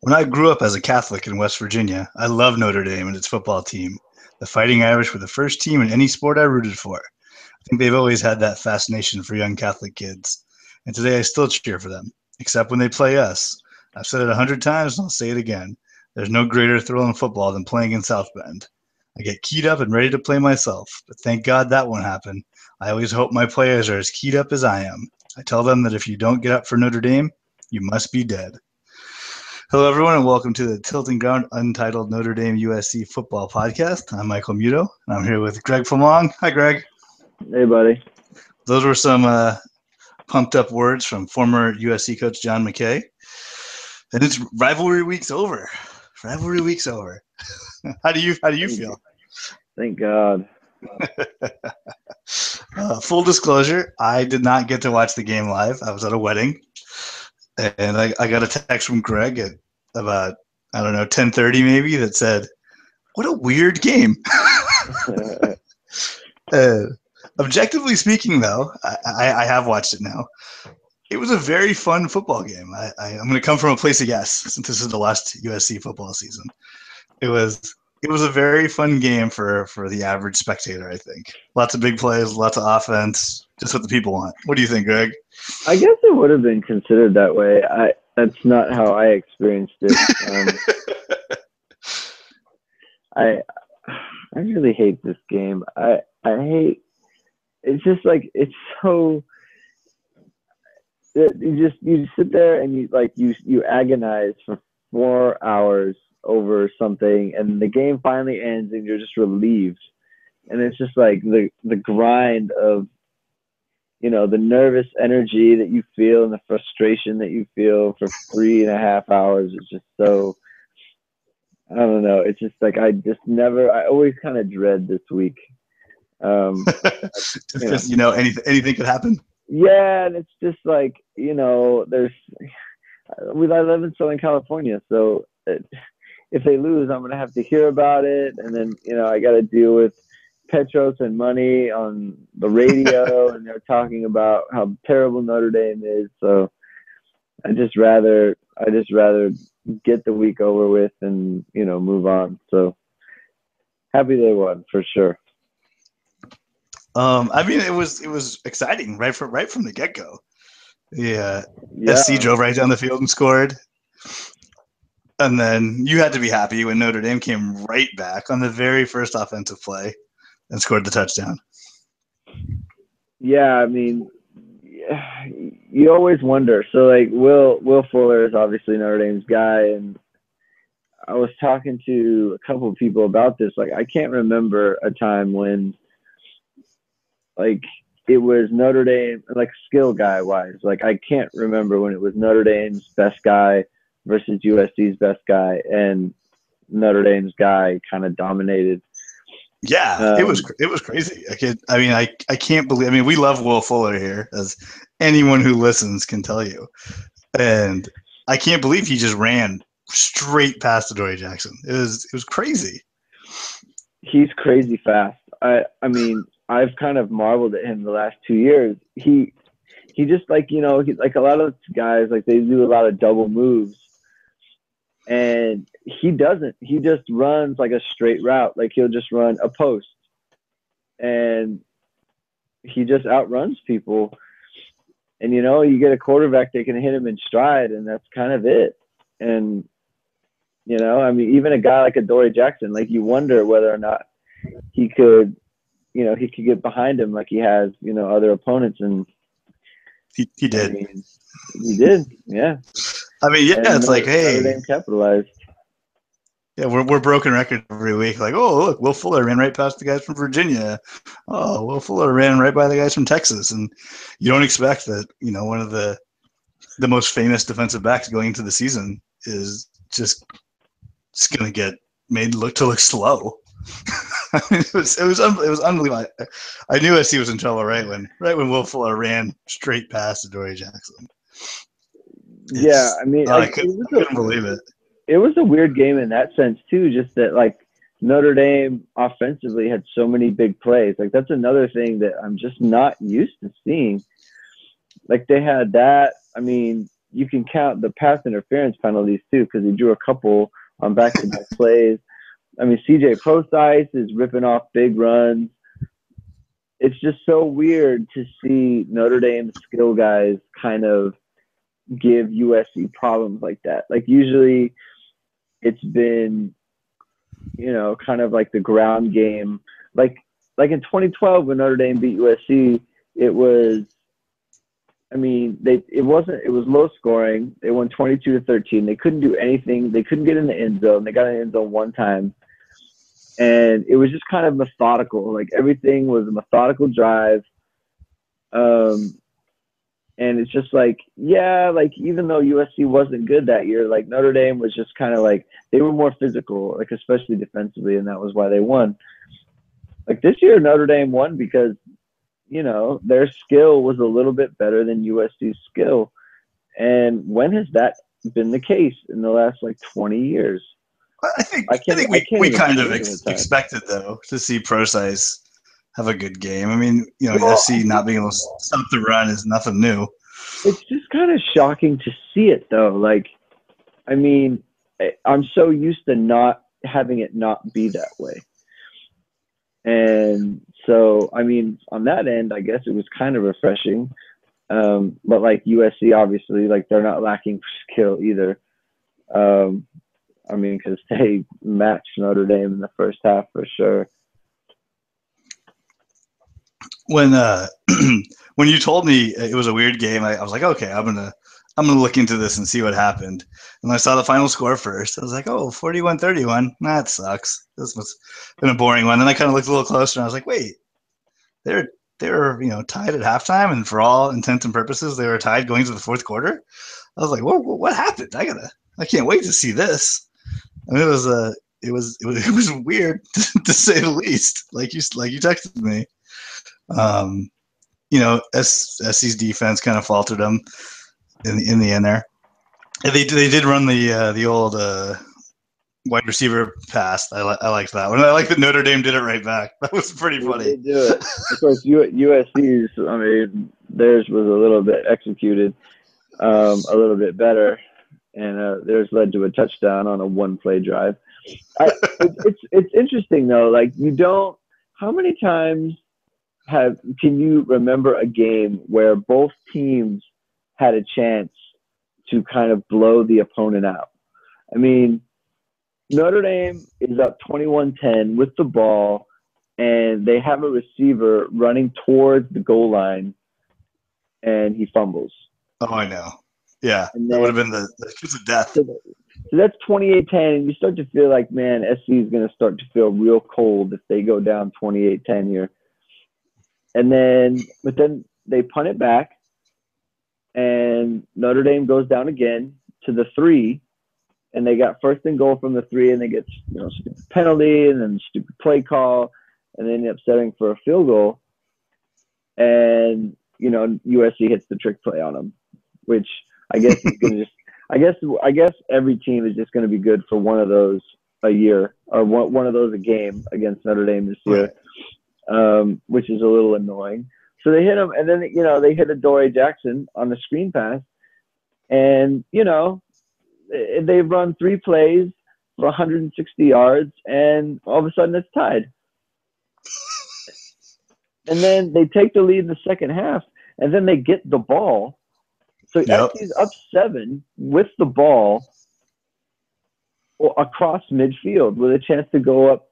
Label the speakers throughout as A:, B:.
A: When I grew up as a Catholic in West Virginia, I loved Notre Dame and its football team. The Fighting Irish were the first team in any sport I rooted for. I think they've always had that fascination for young Catholic kids. And today I still cheer for them, except when they play us. I've said it 100 times and I'll say it again. There's no greater thrill in football than playing in South Bend. I get keyed up and ready to play myself, but thank God that won't happen. I always hope my players are as keyed up as I am. I tell them that if you don't get up for Notre Dame, you must be dead. Hello, everyone, and welcome to the Tiltingground Untitled Notre Dame USC Football Podcast. I'm Michael Muto, and I'm here with Greg Flamong. Hi, Greg.
B: Hey, buddy.
A: Those were some pumped-up words from former USC coach John McKay. And it's rivalry week's over. Rivalry week's over. How do you feel?
B: Thank God.
A: Full disclosure, I did not get to watch the game live. I was at a wedding. And I got a text from Greg at about, 10:30 maybe, that said, what a weird game. Objectively speaking, though, I have watched it now. It was a very fun football game. I'm going to come from a place of yes, since this is the last USC football season. It was a very fun game for the average spectator, I think. Lots of big plays, lots of offense, just what the people want. What do you think, Greg?
B: I guess it would have been considered that way. That's not how I experienced it. I really hate this game. I hate. It's just like it's so. You sit there and you agonize for 4 hours over something, and the game finally ends, and you're just relieved. And it's just like the grind of, the nervous energy that you feel and the frustration that you feel for 3.5 hours is just so, I don't know. It's just like, I always kind of dread this week.
A: Because, anything could happen.
B: Yeah. And it's just like, I live in Southern California. So if they lose, I'm going to have to hear about it. And then, I got to deal with Petros and Money on the radio, and they're talking about how terrible Notre Dame is. So I just rather get the week over with and move on. So happy they won for sure.
A: It was exciting right from the get go. Yeah, SC drove right down the field and scored. And then you had to be happy when Notre Dame came right back on the very first offensive play and scored the touchdown.
B: Yeah, you always wonder. So, like, Will Fuller is obviously Notre Dame's guy, and I was talking to a couple of people about this. Like, I can't remember a time when, like, it was Notre Dame, like, skill guy-wise. Like, I can't remember when it was Notre Dame's best guy versus USC's best guy, and Notre Dame's guy kind of dominated.
A: Yeah, it was crazy. I can't believe. We love Will Fuller here, as anyone who listens can tell you, and I can't believe he just ran straight past Adoree Jackson. It was crazy.
B: He's crazy fast. I've kind of marveled at him the last 2 years. He just he's like a lot of guys, like they do a lot of double moves. And he doesn't. He just runs like a straight route. Like he'll just run a post. And he just outruns people. And, you get a quarterback that can hit him in stride, and that's kind of it. And, even a guy like Adoree Jackson, like you wonder whether or not he could get behind him like he has, other opponents. And
A: he did.
B: He did, yeah.
A: It's like, hey,
B: Notre Dame capitalized.
A: Yeah, we're broken record every week. Like, oh, look, Will Fuller ran right past the guys from Virginia. Oh, Will Fuller ran right by the guys from Texas, and you don't expect that. One of the most famous defensive backs going into the season is just going to get made look slow. It was unbelievable. I knew SC was in trouble right when Will Fuller ran straight past Adoree Jackson. I couldn't believe it.
B: It was a weird game in that sense too. Just that, like, Notre Dame offensively had so many big plays. Like, that's another thing that I'm just not used to seeing. Like, they had that. you can count the pass interference penalties too, because he drew a couple on back-to-back plays. I mean, CJ Prosise is ripping off big runs. It's just so weird to see Notre Dame skill guys kind of give USC problems like that. Like usually it's been, kind of like the ground game. Like in 2012 when Notre Dame beat USC, it was low scoring. They won 22-13. They couldn't do anything. They couldn't get in the end zone. They got in the end zone one time. And it was just kind of methodical. Like everything was a methodical drive. And it's just like, even though USC wasn't good that year, like Notre Dame was just kind of like, they were more physical, like especially defensively, and that was why they won. Like this year, Notre Dame won because, their skill was a little bit better than USC's skill. And when has that been the case in the last 20 years?
A: I think we kind of expected though to see Prosise have a good game. I mean, USC not being able to stop the run is nothing new.
B: It's just kind of shocking to see it though. Like, I mean, I'm so used to not having it not be that way. And so, I mean, on that end, I guess it was kind of refreshing. But USC, obviously, they're not lacking for skill either. Because they matched Notre Dame in the first half for sure.
A: When when you told me it was a weird game, I was like, okay, I'm gonna look into this and see what happened. And I saw the final score first. I was like, oh, 41-31. That sucks. This must have been a boring one. Then I kind of looked a little closer and I was like, wait, they were tied at halftime, and for all intents and purposes, they were tied going to the fourth quarter. I was like, what happened? I can't wait to see this. I mean, it was weird to say the least. Like you texted me. SC's defense kind of faltered them in the end there. And they did run the old wide receiver pass. I liked that one. I like that Notre Dame did it right back. That was pretty funny.
B: They do it. Of course, USC's. I mean, theirs was a little bit executed, a little bit better. And theirs led to a touchdown on a one-play drive. It's interesting though. Like how many times can you remember a game where both teams had a chance to kind of blow the opponent out? I mean, Notre Dame is up 21-10 with the ball, and they have a receiver running towards the goal line, and he fumbles.
A: Oh, I know. Yeah, that would have been the kiss of death.
B: So that's 28-10, and you start to feel like, man, SC is going to start to feel real cold if they go down 28-10 here. But then they punt it back, and Notre Dame goes down again to the 3, and they got first and goal from the 3, and they get stupid penalty and then stupid play call, and they end up settling for a field goal. And USC hits the trick play on them, which I guess is going to just. I guess every team is just going to be good for one of those a year, or one of those a game against Notre Dame this year, which is a little annoying. So they hit him, and then they hit Adoree Jackson on the screen pass, and they run 3 plays for 160 yards, and all of a sudden it's tied. And then they take the lead in the second half, and then they get the ball. So SC's up 7 with the ball across midfield with a chance to go up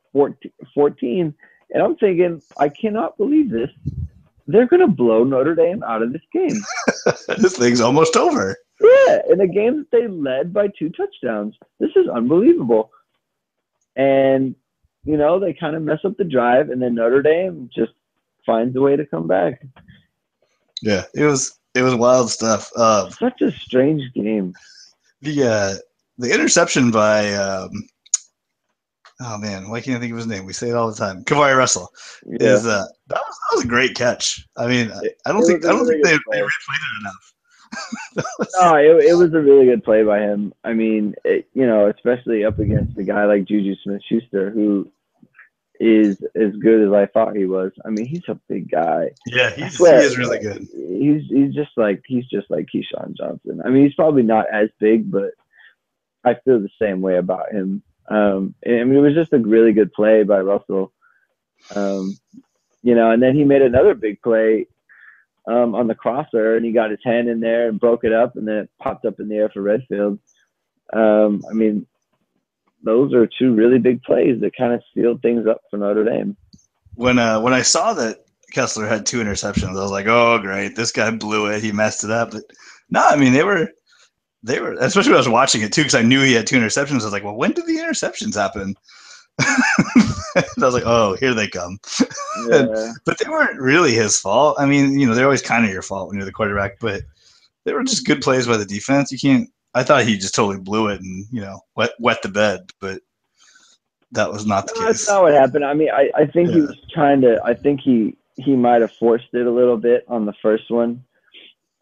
B: 14. And I'm thinking, I cannot believe this. They're going to blow Notre Dame out of this game.
A: This thing's almost over.
B: Yeah, in a game that they led by 2 touchdowns. This is unbelievable. And, they kind of mess up the drive, and then Notre Dame just finds a way to come back.
A: Yeah, it was wild stuff.
B: Such a strange game.
A: The interception by oh man, why can't I think of his name? We say it all the time. Kavari Russell is that was a great catch. I mean, I don't think they replayed it enough.
B: No, it was a really good play by him. I mean, especially up against a guy like Juju Smith-Schuster, who is as good as I thought he was. I mean, he's a big guy.
A: Yeah,
B: I
A: he
B: swear,
A: is really good.
B: he's just like Keyshawn Johnson. I mean, he's probably not as big, but I feel the same way about him. I mean, it was just a really good play by Russell. And then he made another big play on the crosser, and he got his hand in there and broke it up, and then it popped up in the air for Redfield. I mean, those are two really big plays that kind of sealed things up for Notre Dame.
A: When I saw that Kessler had 2 interceptions, I was like, oh, great, this guy blew it. He messed it up. But no, I mean, they were, especially when I was watching it too, because I knew he had 2 interceptions. I was like, well, when did the interceptions happen? I was like, oh, here they come.
B: Yeah.
A: But they weren't really his fault. I mean, they're always kind of your fault when you're the quarterback, but they were just good plays by the defense. You can't. I thought he just totally blew it and wet the bed, but that was not the case.
B: That's not what happened. I mean, I think he was trying to. I think he might have forced it a little bit on the first one.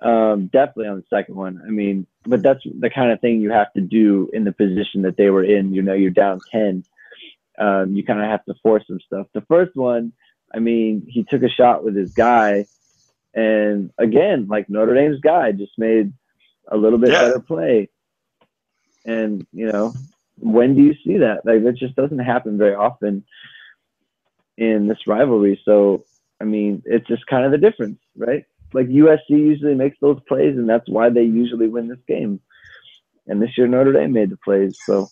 B: Definitely on the second one. I mean, but that's the kind of thing you have to do in the position that they were in. You're down 10. You kind of have to force some stuff. The first one, I mean, he took a shot with his guy, and again, like Notre Dame's guy just made a little bit better play. And when do you see that? Like, that just doesn't happen very often in this rivalry. So, I mean, it's just kind of the difference, right? Like USC usually makes those plays, and that's why they usually win this game. And this year Notre Dame made the plays. So,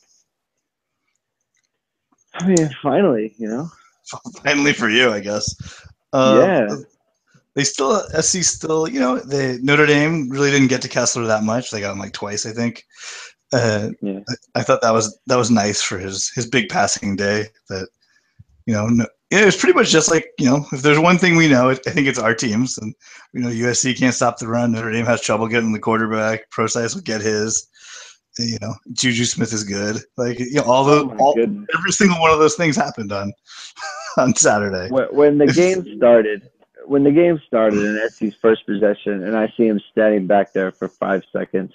B: I mean, finally,
A: Finally for you, I guess.
B: Yeah.
A: They still, SC still, Notre Dame really didn't get to Kessler that much. They got him like twice, I think.
B: Yeah.
A: I thought that was nice for his big passing day. That it was pretty much just like if there's one thing we know, I think it's our teams, and USC can't stop the run. Notre Dame has trouble getting the quarterback. Pro-Size will get his. Juju Smith is good. Like every single one of those things happened on Saturday.
B: When the game started, in SC's first possession, and I see him standing back there for 5 seconds,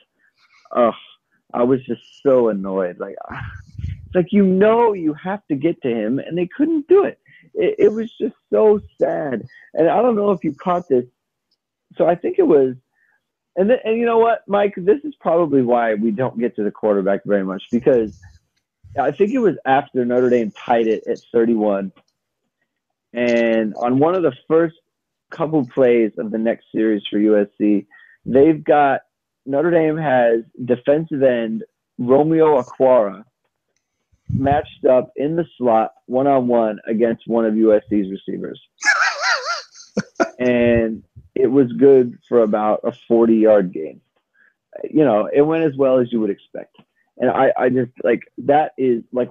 B: I was just so annoyed. Like, it's like you have to get to him, and they couldn't do it. It was just so sad. And I don't know if you caught this. So I think it was, and you know what, Mike? This is probably why we don't get to the quarterback very much, because I think it was after Notre Dame tied it at 31. And on one of the first couple plays of the next series for USC, Notre Dame has defensive end Romeo Aquara matched up in the slot one-on-one against one of USC's receivers. And it was good for about a 40-yard gain. It went as well as you would expect. And I just, like, that is, like,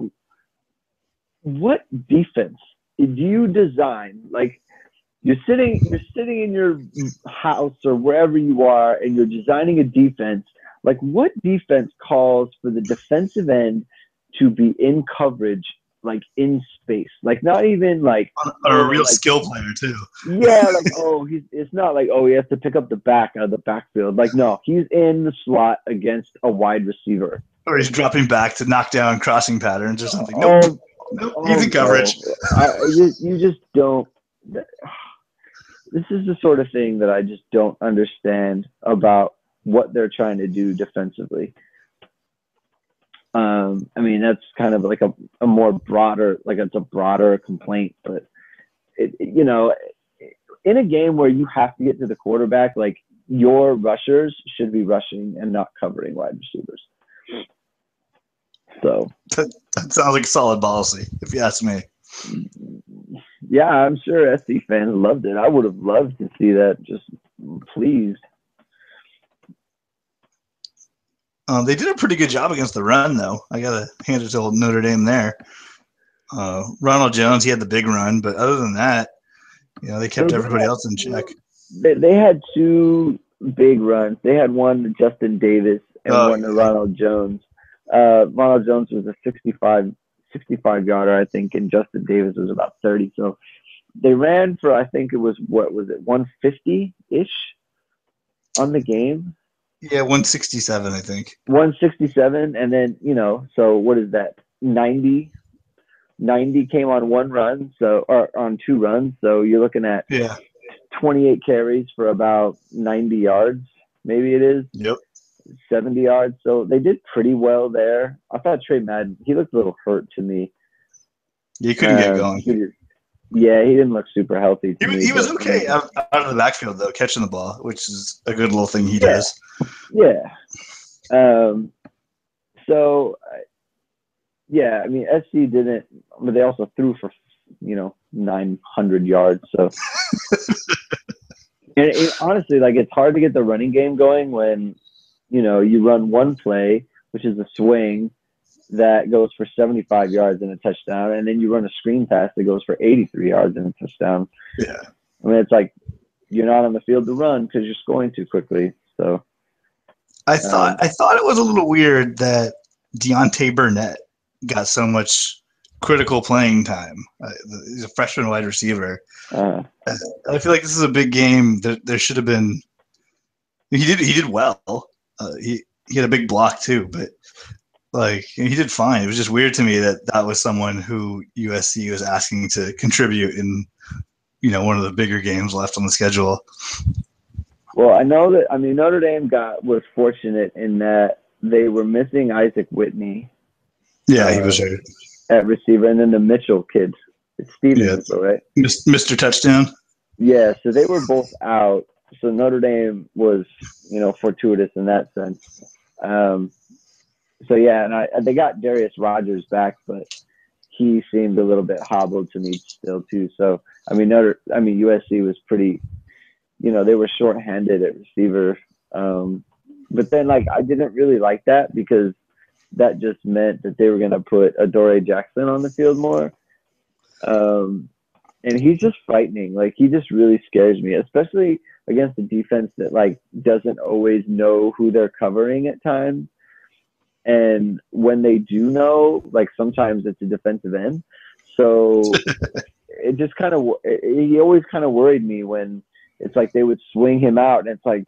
B: what defense do you design? Like, you're sitting in your house or wherever you are, and you're designing a defense. Like, what defense calls for the defensive end to be in coverage, like in space, like not even like
A: on a real skill player too?
B: Yeah, like it's not like he has to pick up the back out of the backfield. Like, no, he's in the slot against a wide receiver,
A: or he's dropping back to knock down crossing patterns or something. Nope, he's in coverage.
B: You just don't. This is the sort of thing that I just don't understand about what they're trying to do defensively. I mean, that's kind of like a more broader, like it's a broader complaint, but in a game where you have to get to the quarterback, like, your rushers should be rushing and not covering wide receivers. So
A: that sounds like a solid policy, if you ask me.
B: Yeah, I'm sure SC fans loved it. I would have loved to see that. Just please.
A: They did a pretty good job against the run, though. I got to hand it to old Notre Dame there. Ronald Jones, he had the big run, but other than that, they kept everybody else in check.
B: They had 2 big runs. They had one to Justin Davis and one to Ronald Jones. Ronald Jones was a 65-yarder, I think, and Justin Davis was about 30. So they ran for, I think it was, 150-ish on the game?
A: Yeah, 167, I think.
B: 167, and then, so what is that, 90 90 came on one run, or on 2 runs. So you're looking at
A: Yeah.
B: 28 carries for about 90 yards. Maybe it is.
A: Yep.
B: 70 yards. So they did pretty well there. I thought Trey Madden, he looked a little hurt to me.
A: You couldn't get going.
B: He didn't look super healthy to me.
A: He was okay out of the backfield, though, catching the ball, which is a good little thing he
B: Yeah.
A: does.
B: Yeah. I mean, SC didn't, but they also threw for, 900 yards. So, and honestly, like, it's hard to get the running game going when, you run one play, which is a swing that goes for 75 yards and a touchdown, and then you run a screen pass that goes for 83 yards and a touchdown.
A: Yeah.
B: I mean, it's like you're not on the field to run because you're scoring too quickly. So,
A: I thought it was a little weird that Deontay Burnett got so much critical playing time. He's a freshman wide receiver. I feel like this is a big game. There should have been. He did well. He had a big block too, but like he did fine. It was just weird to me that was someone who USC was asking to contribute in one of the bigger games left on the schedule.
B: Well, I know that. I mean, Notre Dame was fortunate in that they were missing Isaac Whitney.
A: Yeah, he was hurt
B: at receiver, and then the Mitchell kid, it's Steven Mitchell, right?
A: Mr. Touchdown.
B: Yeah, so they were both out. So Notre Dame was, fortuitous in that sense. So yeah, and they got Darius Rogers back, but he seemed a little bit hobbled to me still too. So I mean, USC was pretty, they were shorthanded at receiver. But then I didn't really like that because that just meant that they were going to put Adoree Jackson on the field more. And he's just frightening. Like, he just really scares me, especially against a defense that doesn't always know who they're covering at times. And when they do know, sometimes it's a defensive end. So it just he always kind of worried me when it's like they would swing him out. And it's like,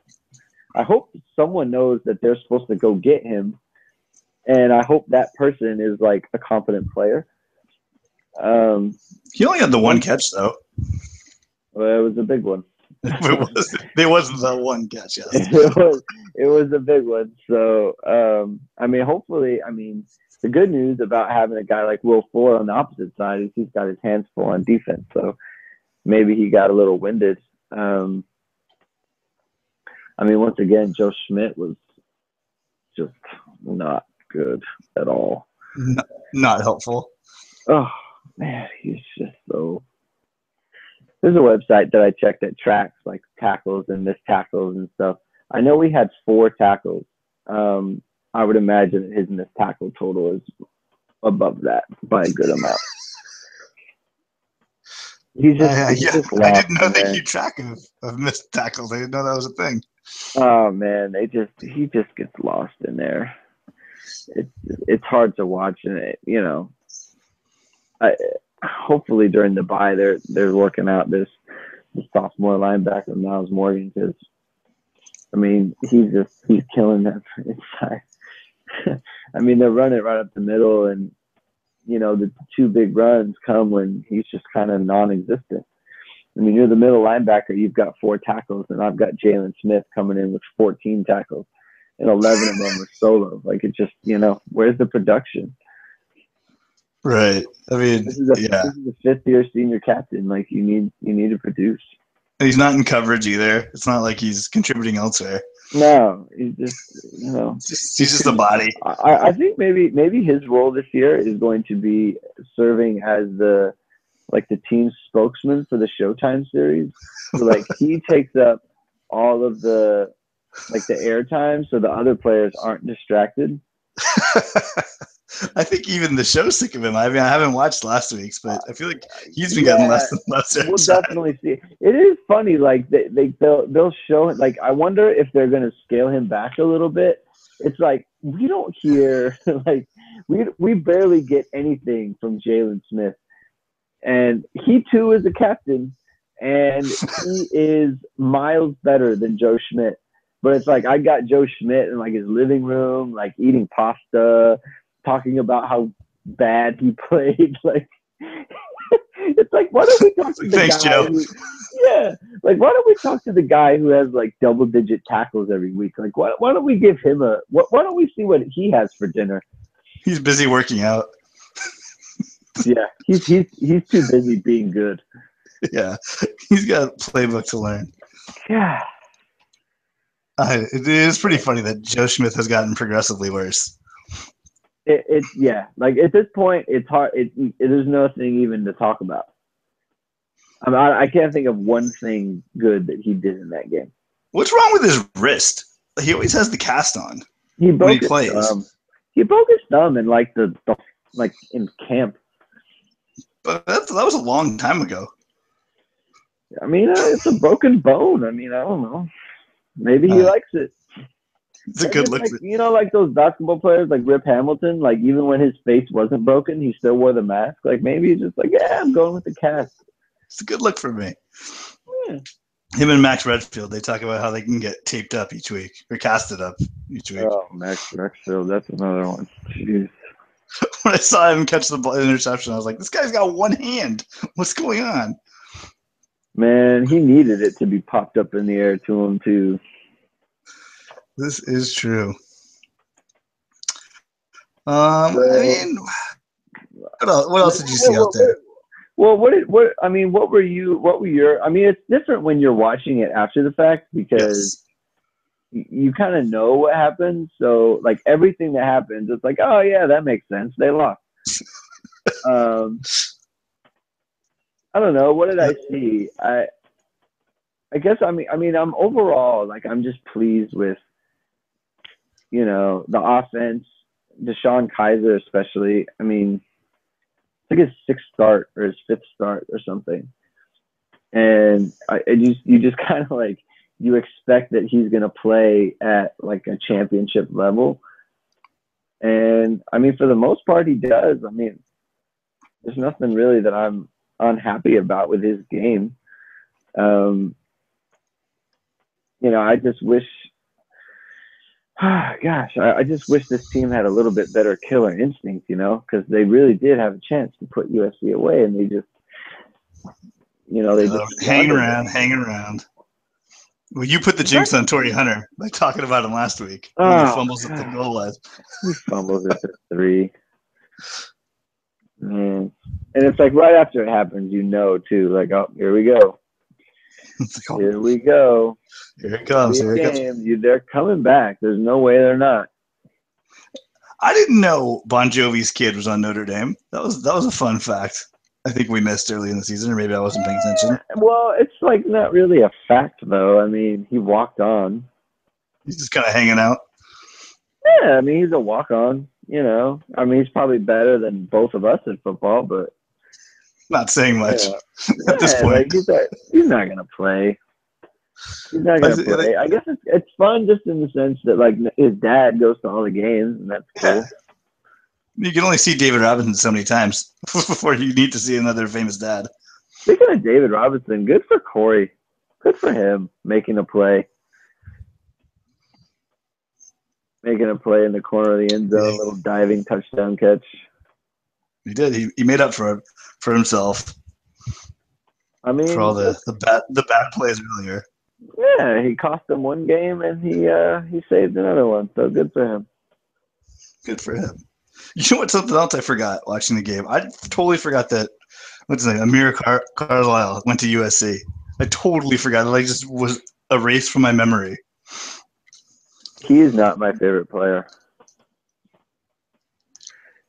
B: I hope someone knows that they're supposed to go get him. And I hope that person is a competent player.
A: He only had the one catch, though.
B: Well, it was a big one.
A: It wasn't the one catch, yes.
B: It was a big one. So, hopefully, the good news about having a guy like Will Fuller on the opposite side is he's got his hands full on defense. So maybe he got a little winded. Once again, Joe Schmidt was just not good at all.
A: Not helpful.
B: Oh, man, he's just so... There's a website that I checked that tracks tackles and missed tackles and stuff. I know we had 4 tackles. I would imagine his missed tackle total is above that by a good amount.
A: I didn't know they keep track of missed tackles. I didn't know that was a thing.
B: Oh man, he just gets lost in there. It's hard to watch, and hopefully during the bye they're working out this sophomore linebacker Miles Morgan, because he's killing that inside. They're running right up the middle, and the 2 big runs come when he's just kind of non-existent. You're the middle linebacker, you've got 4 tackles, and I've got Jalen Smith coming in with 14 tackles, and 11 of them are solo. It just, where's the production?
A: Right.
B: This is the 5th-year senior captain. You need to produce.
A: And he's not in coverage either. It's not like he's contributing elsewhere.
B: No, he's just,
A: he's just a body.
B: I think maybe his role this year is going to be serving as the team spokesman for the Showtime series. So he takes up all of the airtime, so the other players aren't distracted.
A: I think even the show's sick of him. I haven't watched last week's, but I feel like he's been getting less and less.
B: We'll definitely see. It is funny. They'll show. I wonder if they're going to scale him back a little bit. It's we don't hear we barely get anything from Jalen Smith, and he too is a captain, and he is miles better than Joe Schmidt. But it's I got Joe Schmidt in his living room, eating pasta, talking about how bad he played. It's like, why don't we talk to the
A: Thanks,
B: guy
A: Joe.
B: yeah, like, why don't we talk to the guy who has, like, double-digit tackles every week? Like, why don't we give him why don't we see what he has for dinner?
A: He's busy working out.
B: Yeah, he's too busy being good.
A: Yeah, he's got a playbook to learn.
B: Yeah.
A: It is pretty funny that Joe Smith has gotten progressively worse.
B: Yeah, like, at this point, it's hard. There's nothing even to talk about. I can't think of one thing good that he did in that game.
A: What's wrong with his wrist? He always has the cast on when he plays.
B: He broke his thumb in, like, like, in camp.
A: But that was a long time ago.
B: I mean, it's a broken bone. I mean, I don't know. Maybe he likes it.
A: It's a good look.
B: Like, like those basketball players, like Rip Hamilton, like, even when his face wasn't broken, he still wore the mask. Like, maybe he's just like, yeah, I'm going with the cast.
A: It's a good look for me.
B: Yeah.
A: Him and Max Redfield, they talk about how they can get taped up each week or casted up each week.
B: Oh, Max Redfield, that's another one. Jeez.
A: When I saw him catch the interception, I was like, this guy's got one hand. What's going on?
B: Man, he needed it to be popped up in the air to him, too.
A: This is true. I mean, what else did you see out there?
B: Well, what were your, I mean, it's different when you're watching it after the fact because you kind of know what happens. So, like, everything that happens, it's like, oh yeah, that makes sense. They lost. I don't know. What did I see? I guess, I mean, I'm overall, like, I'm just pleased with, the offense, Deshaun Kaiser especially. I mean, I think his sixth start or his fifth start or something. And you just kind of, like, you expect that he's going to play at, like, a championship level. And, I mean, for the most part, he does. I mean, there's nothing really that I'm unhappy about with his game. I just wish, I just wish this team had a little bit better killer instinct, because they really did have a chance to put USC away, and they just, they just
A: hanging around. Well, you put the jinx on Torrey Hunter by talking about him last week. When he fumbles at the goal line.
B: He fumbles at the 3. Man. And it's like right after it happens, too, like, oh, here we go. Here we go.
A: Here it comes.
B: They're coming back. There's no way they're not.
A: I didn't know Bon Jovi's kid was on Notre Dame. That was a fun fact. I think we missed early in the season, or maybe I wasn't paying attention.
B: Well, it's like not really a fact, though. I mean, he walked on.
A: He's just kind of hanging out.
B: Yeah, I mean, he's a walk-on. I mean, he's probably better than both of us at football, but
A: not saying much at this point.
B: Like, he's not gonna play. He's not gonna play. I guess it's fun just in the sense that, like, his dad goes to all the games, and that's cool.
A: Yeah. You can only see David Robinson so many times before you need to see another famous dad.
B: Speaking of David Robinson, good for Corey. Good for him making a play. Making a play in the corner of the end zone, little diving touchdown catch.
A: He did. He made up for himself.
B: I mean,
A: for all the bad plays earlier.
B: Yeah, he cost them one game and he saved another one. So good for him.
A: Good for him. You know what? Something else I forgot watching the game. I totally forgot that. What's his name? Amir Carlisle went to USC. I totally forgot. It just was erased from my memory.
B: He is not my favorite player.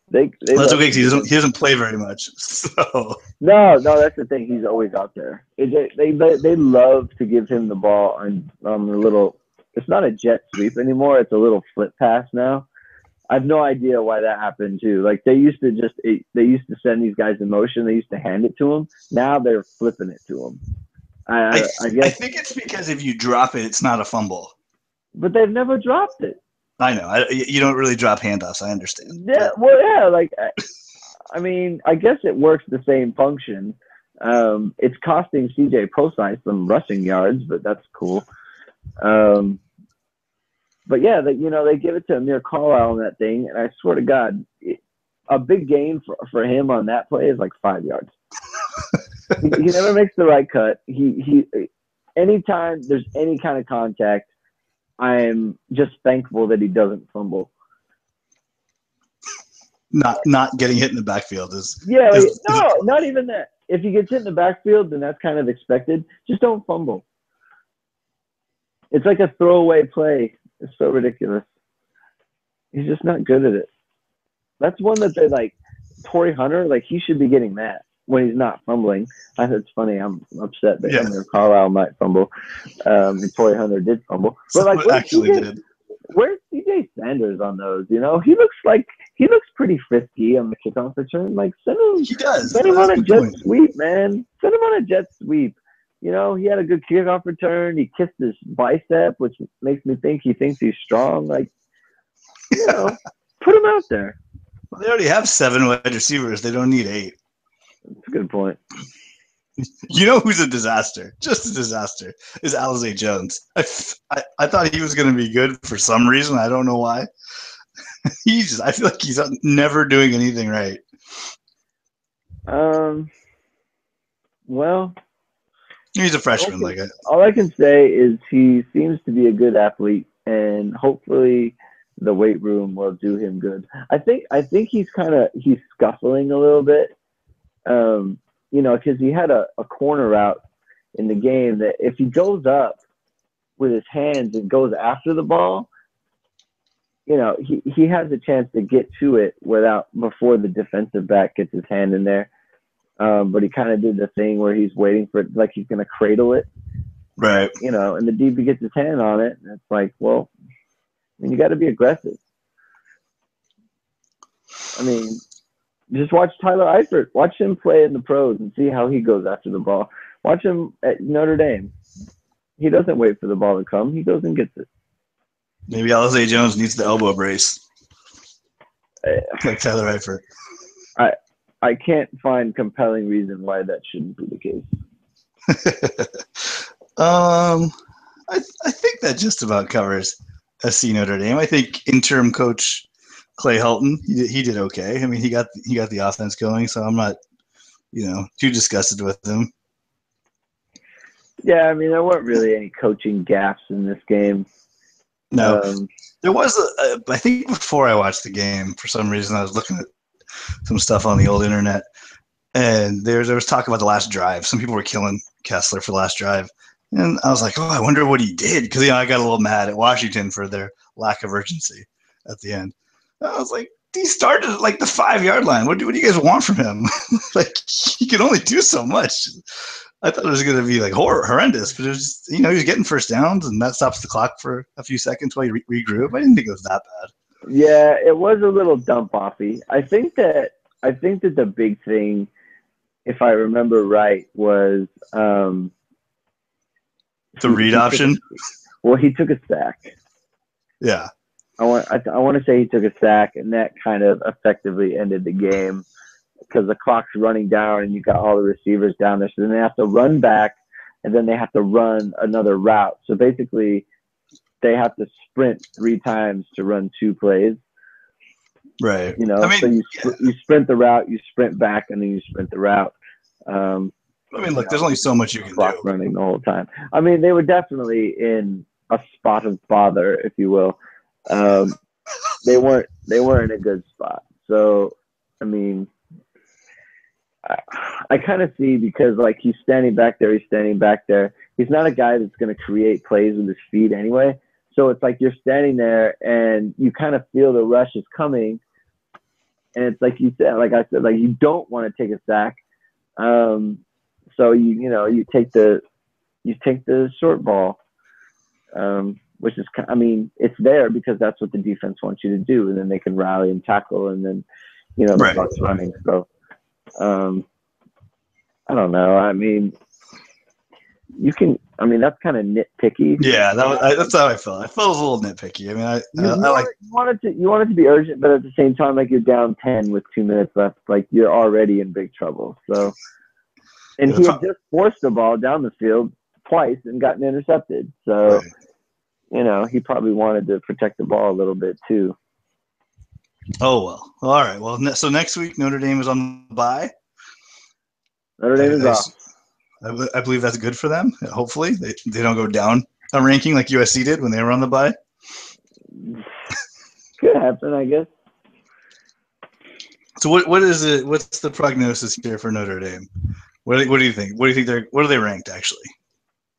B: That's
A: okay because he doesn't play very much. So
B: no, that's the thing. He's always out there. They love to give him the ball on the little. It's not a jet sweep anymore. It's a little flip pass now. I have no idea why that happened too. Like they used to send these guys in motion. They used to hand it to him. Now they're flipping it to him. I guess.
A: I think it's because if you drop it, it's not a fumble.
B: But they've never dropped it.
A: I know. You don't really drop handoffs. I understand.
B: Yeah. Well, yeah. Like, I mean, I guess it works the same function. It's costing CJ Posey some rushing yards, but that's cool. But yeah, they give it to Amir Carlisle on that thing, and I swear to God, a big gain for him on that play is like 5 yards. He never makes the right cut. He anytime there's any kind of contact, I'm just thankful that he doesn't fumble.
A: Not getting hit in the backfield is
B: not even that. If he gets hit in the backfield, then that's kind of expected. Just don't fumble. It's like a throwaway play. It's so ridiculous. He's just not good at it. That's one that they like. Torrey Hunter, like he should be getting that when he's not fumbling. I think it's funny. I'm upset that Carlisle might fumble. And Torrey Hunter did fumble, but like where's CJ Sanders on those? You know, he looks pretty frisky on the kickoff return. Like send him on a jet sweep, man. Send him on a jet sweep. You know, he had a good kickoff return. He kissed his bicep, which makes me think he thinks he's strong. Like, you know, put him out there.
A: Well, they already have 7 wide receivers. They don't need 8.
B: That's a good point.
A: You know who's a disaster? Just a disaster. Is Alizé Jones. I thought he was going to be good for some reason. I don't know why. I feel like he's never doing anything right.
B: Well,
A: he's a freshman.
B: All I can say is he seems to be a good athlete, and hopefully the weight room will do him good. I think he's scuffling a little bit. You know, because he had a corner route in the game that if he goes up with his hands and goes after the ball, you know, he has a chance to get to it before the defensive back gets his hand in there. But he kind of did the thing where he's waiting for it, like he's going to cradle it.
A: Right.
B: You know, and the DB gets his hand on it. And it's like, well, I mean, you got to be aggressive. I mean, just watch Tyler Eifert. Watch him play in the pros and see how he goes after the ball. Watch him at Notre Dame. He doesn't wait for the ball to come. He goes and gets it.
A: Maybe Alizé Jones needs the elbow brace. Like Tyler Eifert.
B: I can't find compelling reason why that shouldn't be the
A: case. I think that just about covers SC Notre Dame. I think interim coach Clay Helton, he did okay. I mean, he got the offense going, so I'm not, too disgusted with him.
B: Yeah, I mean, there weren't really any coaching gaffes in this game.
A: No, there was. I think before I watched the game, for some reason, I was looking at some stuff on the old internet, and there was talk about the last drive. Some people were killing Kessler for the last drive, and I was like, oh, I wonder what he did, because I got a little mad at Washington for their lack of urgency at the end. I was like, he started at like the 5-yard line. What do you guys want from him? Like, he can only do so much. I thought it was going to be like horrendous, but it was just, he was getting first downs, and that stops the clock for a few seconds while you regroup. I didn't think it was that bad.
B: Yeah, it was a little dump-offy. I think that the big thing, if I remember right, was
A: the read option.
B: He took a sack.
A: Yeah.
B: I want to say he took a sack, and that kind of effectively ended the game because the clock's running down and you got all the receivers down there. So then they have to run back, and then they have to run another route. So basically, they have to sprint 3 times to run 2 plays.
A: Right.
B: So you sprint the route, you sprint back, and then you sprint the route.
A: Look, there's only so much you can do.
B: Running the whole time. I mean, they were definitely in a spot of bother, if you will. They weren't in a good spot. So, I mean, I kind of see, because like he's standing back there. He's not a guy that's going to create plays with his feet anyway. So it's like you're standing there and you kind of feel the rush is coming. And it's like you said, like I said, like you don't want to take a sack. So you take the short ball, which is, I mean, it's there because that's what the defense wants you to do, and then they can rally and tackle, and then the clock's running. So I don't know. I mean, that's kind of nitpicky.
A: Yeah, that's how I felt. I felt a little nitpicky. I mean,
B: you want it to be urgent, but at the same time, like you're down 10 with 2 minutes left, like you're already in big trouble. So, and he had just forced the ball down the field twice and gotten intercepted. So, he probably wanted to protect the ball a little bit too.
A: Oh, well. All right. Well, so next week, Notre Dame is on the bye.
B: Notre Dame is off.
A: I believe that's good for them. Hopefully, they don't go down a ranking like USC did when they were on the bye.
B: Could happen, I guess.
A: So what is it? What's the prognosis here for Notre Dame? What do you think? What do you think what are they ranked actually?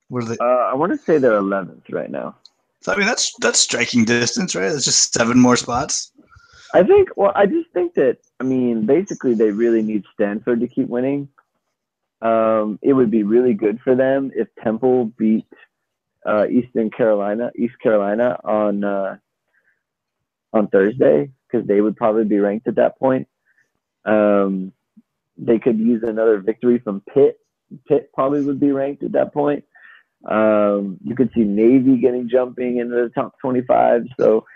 A: What are they?
B: I want to say they're 11th right now.
A: So, I mean, that's striking distance, right? It's just 7 more spots.
B: I just think that, I mean, basically they really need Stanford to keep winning. It would be really good for them if Temple beat East Carolina on Thursday, because they would probably be ranked at that point. They could use another victory from Pitt. Pitt probably would be ranked at that point. You could see Navy jumping into the top 25. So,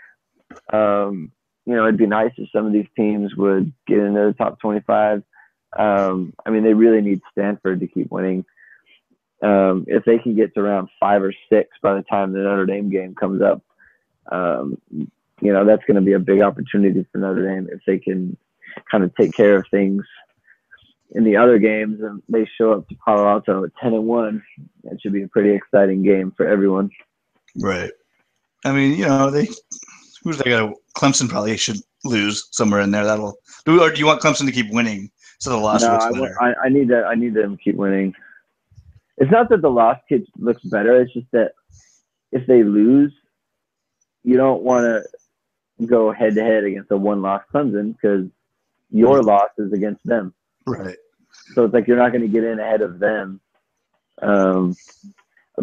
B: it'd be nice if some of these teams would get into the top 25. I mean, they really need Stanford to keep winning. If they can get to around 5 or 6 by the time the Notre Dame game comes up, that's going to be a big opportunity for Notre Dame if they can kind of take care of things in the other games and they show up to Palo Alto at 10-1. That should be a pretty exciting game for everyone.
A: Right. I mean, who's they got? Clemson probably should lose somewhere in there. Or do you want Clemson to keep winning so the loss looks better?
B: I need them to keep winning. It's not that the loss looks better. It's just that if they lose, you don't want to go head to head against a one-loss Clemson because your loss is against them.
A: Right.
B: So it's like you're not going to get in ahead of them.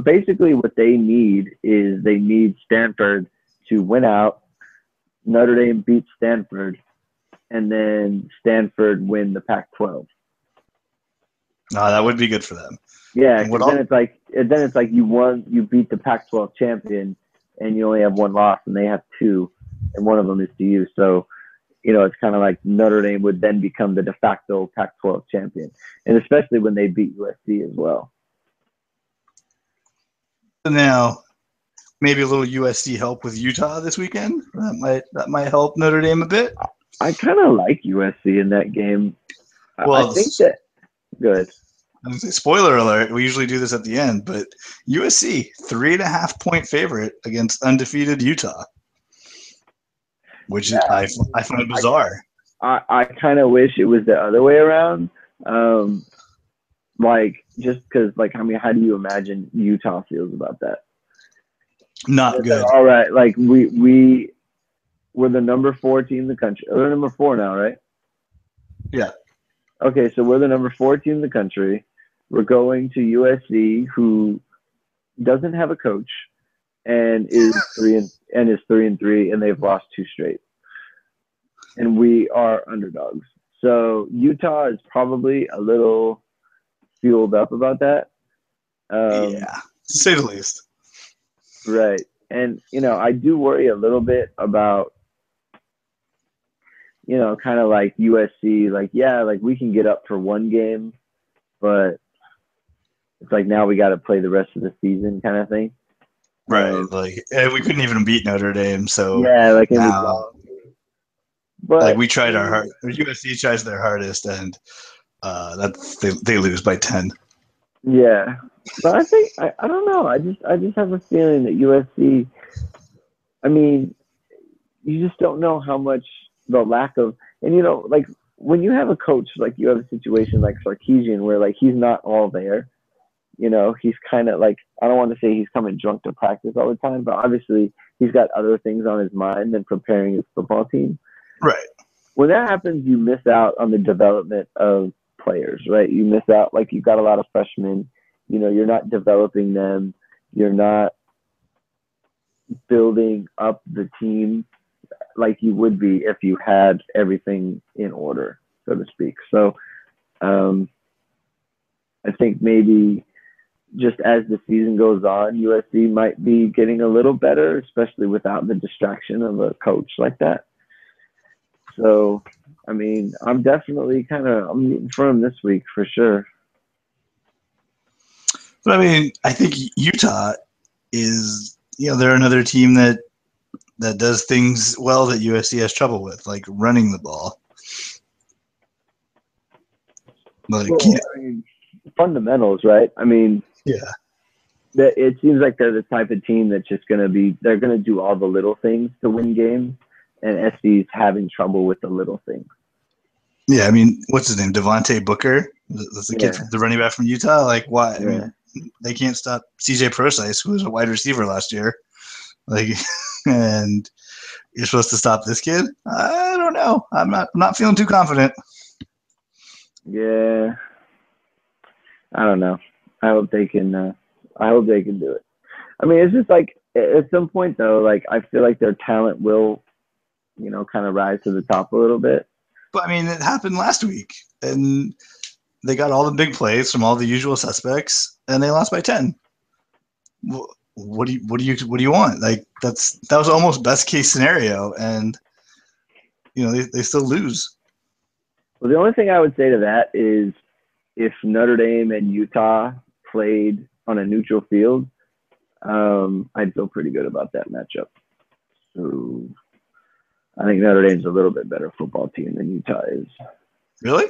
B: Basically, what they need is they need Stanford to win out. Notre Dame beat Stanford, and then Stanford win the Pac-12.
A: No, that would be good for them.
B: Yeah, then it's like you beat the Pac-12 champion, and you only have one loss, and they have 2, and one of them is to you. So, it's kind of like Notre Dame would then become the de facto Pac-12 champion, and especially when they beat USC as well.
A: Now, maybe a little USC help with Utah this weekend. That might help Notre Dame a bit.
B: I kind of like USC in that game.
A: Well,
B: I think that good.
A: Spoiler alert, we usually do this at the end, but USC 3.5-point favorite against undefeated Utah, which I find bizarre.
B: I kind of wish it was the other way around. Just because, how do you imagine Utah feels about that?
A: Not good.
B: Like, all right, we're the number 4 team in the country. We're number 4 now, right?
A: Yeah.
B: Okay, so we're the number 4 team in the country. We're going to USC, who doesn't have a coach and is 3-3, and they've lost 2 straight. And we are underdogs. So Utah is probably a little fueled up about that.
A: Yeah, to say the least.
B: Right. And, I do worry a little bit about, kind of like USC, we can get up for one game, but it's like now we got to play the rest of the season kind of thing.
A: Right. We couldn't even beat Notre Dame. So
B: yeah,
A: now,
B: but
A: we tried our hard. USC tries their hardest, and they lose by 10.
B: Yeah, but I think I don't know. I just have a feeling that USC. I mean, you just don't know how much the lack of, and when you have a coach, you have a situation like Sarkisian where he's not all there. He's kind of I don't want to say he's coming drunk to practice all the time, but obviously he's got other things on his mind than preparing his football team.
A: Right.
B: When that happens, you miss out on the development of players, right? You miss out, you've got a lot of freshmen, you're not developing them. You're not building up the team like you would be if you had everything in order, so to speak. So I think maybe just as the season goes on, USC might be getting a little better, especially without the distraction of a coach like that. So, I mean, I'm definitely I'm rooting for him this week for sure.
A: But I mean, I think Utah is, they're another team that that does things well that USC has trouble with, like running the ball. Like,
B: well, I mean, fundamentals, right? I mean,
A: yeah.
B: It seems like they're the type of team that's just they're going to do all the little things to win games, and SC's having trouble with the little things.
A: Yeah, I mean, what's his name? Devontae Booker? That's the kid, the running back from Utah. Like, why? I mean, they can't stop CJ Procise, who was a wide receiver last year. Like, and you're supposed to stop this kid? I don't know. I'm not feeling too confident.
B: Yeah, I don't know. I hope they can. I hope they can do it. I mean, it's just like at some point though, like I feel like their talent will, kind of rise to the top a little bit.
A: But I mean, it happened last week, and they got all the big plays from all the usual suspects, and they lost by 10. What do you want? Like that was almost best case scenario, and they still lose.
B: Well, the only thing I would say to that is if Notre Dame and Utah played on a neutral field, I'd feel pretty good about that matchup. So I think Notre Dame's a little bit better football team than Utah is.
A: Really?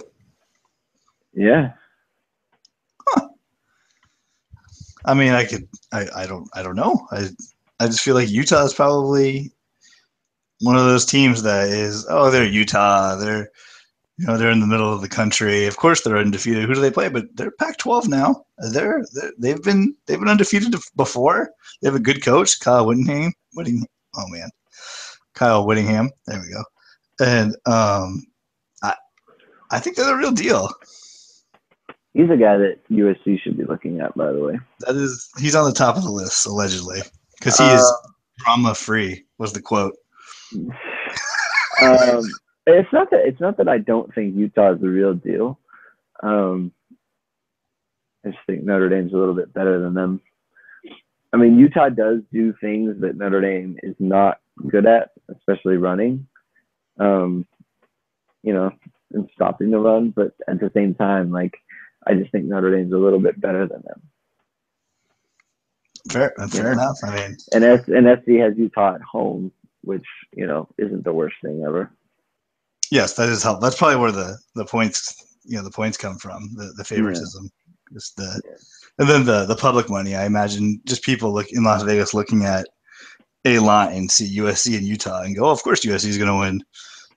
B: Yeah.
A: Huh. I mean, I don't know. I just feel like Utah is probably one of those teams that is, they're Utah. They're in the middle of the country. Of course, they're undefeated. Who do they play? But they're Pac-12 now. They've been undefeated before. They have a good coach, Kyle Whittingham. Kyle Whittingham. There we go. And I think they're the real deal.
B: He's a guy that USC should be looking at, by the way.
A: He's on the top of the list allegedly because he is drama-free. Was the quote?
B: It's not that I don't think Utah is the real deal. I just think Notre Dame's a little bit better than them. I mean, Utah does do things that Notre Dame is not good at, especially running. And stopping the run, but at the same time, like I just think Notre Dame's a little bit better than them.
A: Fair enough. I mean,
B: and SC has Utah at home, which isn't the worst thing ever.
A: Yes, that is helpful. That's probably where the points come from. The favoritism, and then the public money. I imagine just people in Las Vegas looking at a line, see USC and Utah, and go, of course USC is going to win.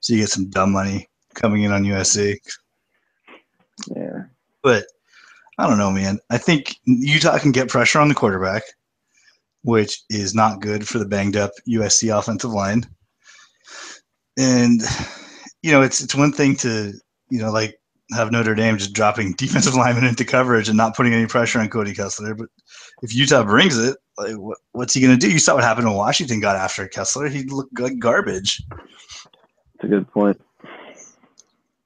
A: So you get some dumb money coming in on USC.
B: Yeah.
A: But I don't know, man. I think Utah can get pressure on the quarterback, which is not good for the banged up USC offensive line. And, it's one thing to, like have Notre Dame just dropping defensive linemen into coverage and not putting any pressure on Cody Kessler. But if Utah brings it, like, what's he going to do? You saw what happened when Washington got after Kessler. He looked like garbage.
B: That's a good point.